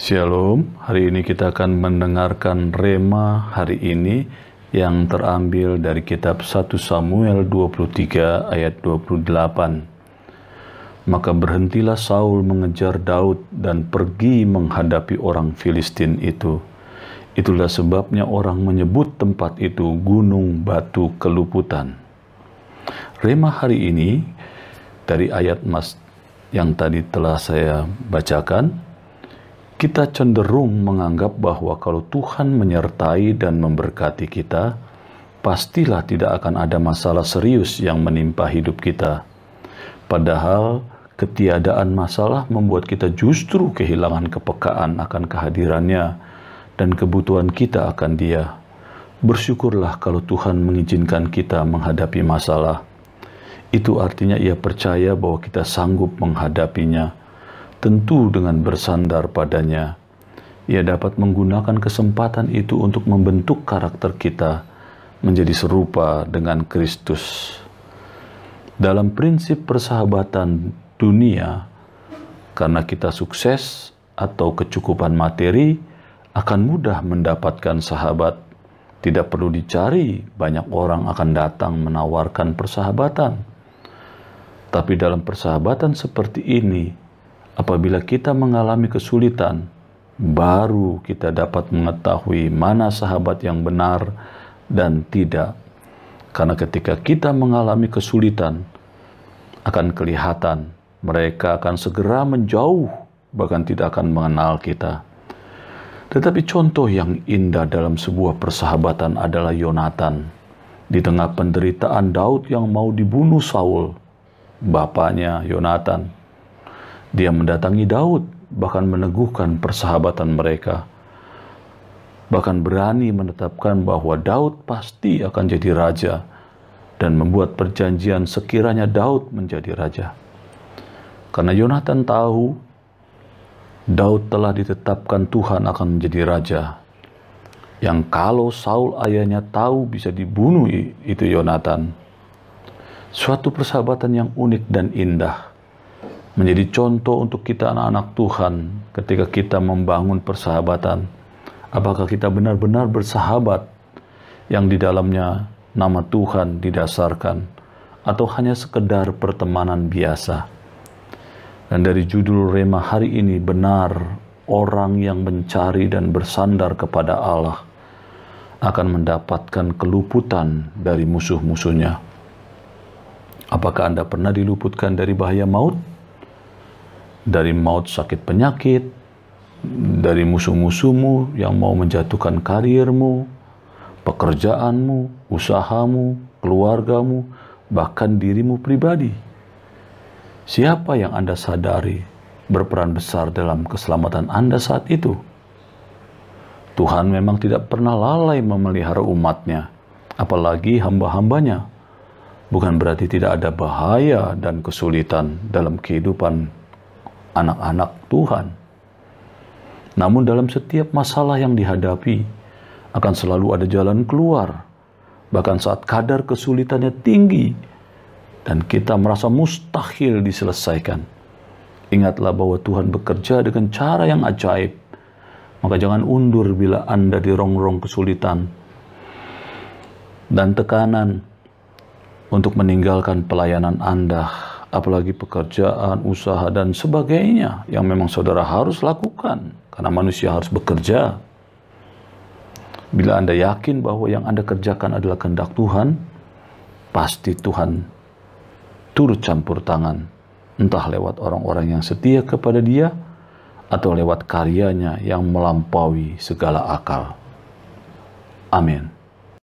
Shalom, hari ini kita akan mendengarkan rema hari ini yang terambil dari kitab 1 Samuel 23 ayat 28. Maka berhentilah Saul mengejar Daud dan pergi menghadapi orang Filistin itu. Itulah sebabnya orang menyebut tempat itu Gunung Batu Keluputan. Rema hari ini dari ayat yang tadi telah saya bacakan, kita cenderung menganggap bahwa kalau Tuhan menyertai dan memberkati kita, pastilah tidak akan ada masalah serius yang menimpa hidup kita. Padahal ketiadaan masalah membuat kita justru kehilangan kepekaan akan kehadirannya dan kebutuhan kita akan Dia. Bersyukurlah kalau Tuhan mengizinkan kita menghadapi masalah. Itu artinya Ia percaya bahwa kita sanggup menghadapinya. Tentu dengan bersandar padanya, Ia dapat menggunakan kesempatan itu untuk membentuk karakter kita menjadi serupa dengan Kristus. Dalam prinsip persahabatan dunia, karena kita sukses atau kecukupan materi, akan mudah mendapatkan sahabat. Tidak perlu dicari, banyak orang akan datang menawarkan persahabatan. Tapi dalam persahabatan seperti ini, apabila kita mengalami kesulitan, baru kita dapat mengetahui mana sahabat yang benar dan tidak. Karena ketika kita mengalami kesulitan, akan kelihatan mereka akan segera menjauh, bahkan tidak akan mengenal kita. Tetapi contoh yang indah dalam sebuah persahabatan adalah Yonatan. Di tengah penderitaan Daud yang mau dibunuh Saul, bapaknya Yonatan, dia mendatangi Daud, bahkan meneguhkan persahabatan mereka. Bahkan berani menetapkan bahwa Daud pasti akan jadi raja dan membuat perjanjian sekiranya Daud menjadi raja. Karena Yonatan tahu Daud telah ditetapkan Tuhan akan menjadi raja. Yang kalau Saul ayahnya tahu bisa dibunuh itu Yonatan. Suatu persahabatan yang unik dan indah. Menjadi contoh untuk kita anak-anak Tuhan ketika kita membangun persahabatan. Apakah kita benar-benar bersahabat yang di dalamnya nama Tuhan didasarkan atau hanya sekedar pertemanan biasa? Dan dari judul rema hari ini, benar orang yang mencari dan bersandar kepada Allah akan mendapatkan keluputan dari musuh-musuhnya. Apakah Anda pernah diluputkan dari bahaya maut? Dari maut sakit penyakit, dari musuh-musuhmu yang mau menjatuhkan karirmu, pekerjaanmu, usahamu, keluargamu, bahkan dirimu pribadi. Siapa yang Anda sadari berperan besar dalam keselamatan Anda saat itu? Tuhan memang tidak pernah lalai memelihara umatnya, apalagi hamba-hambanya. Bukan berarti tidak ada bahaya dan kesulitan dalam kehidupan anak-anak Tuhan. Namun dalam setiap masalah yang dihadapi akan selalu ada jalan keluar. Bahkan saat kadar kesulitannya tinggi dan kita merasa mustahil diselesaikan, ingatlah bahwa Tuhan bekerja dengan cara yang ajaib. Maka jangan undur bila Anda dirongrong kesulitan dan tekanan untuk meninggalkan pelayanan Anda, apalagi pekerjaan, usaha, dan sebagainya yang memang saudara harus lakukan, karena manusia harus bekerja. Bila Anda yakin bahwa yang Anda kerjakan adalah kehendak Tuhan, pasti Tuhan turut campur tangan, entah lewat orang-orang yang setia kepada Dia, atau lewat karyanya yang melampaui segala akal. Amin.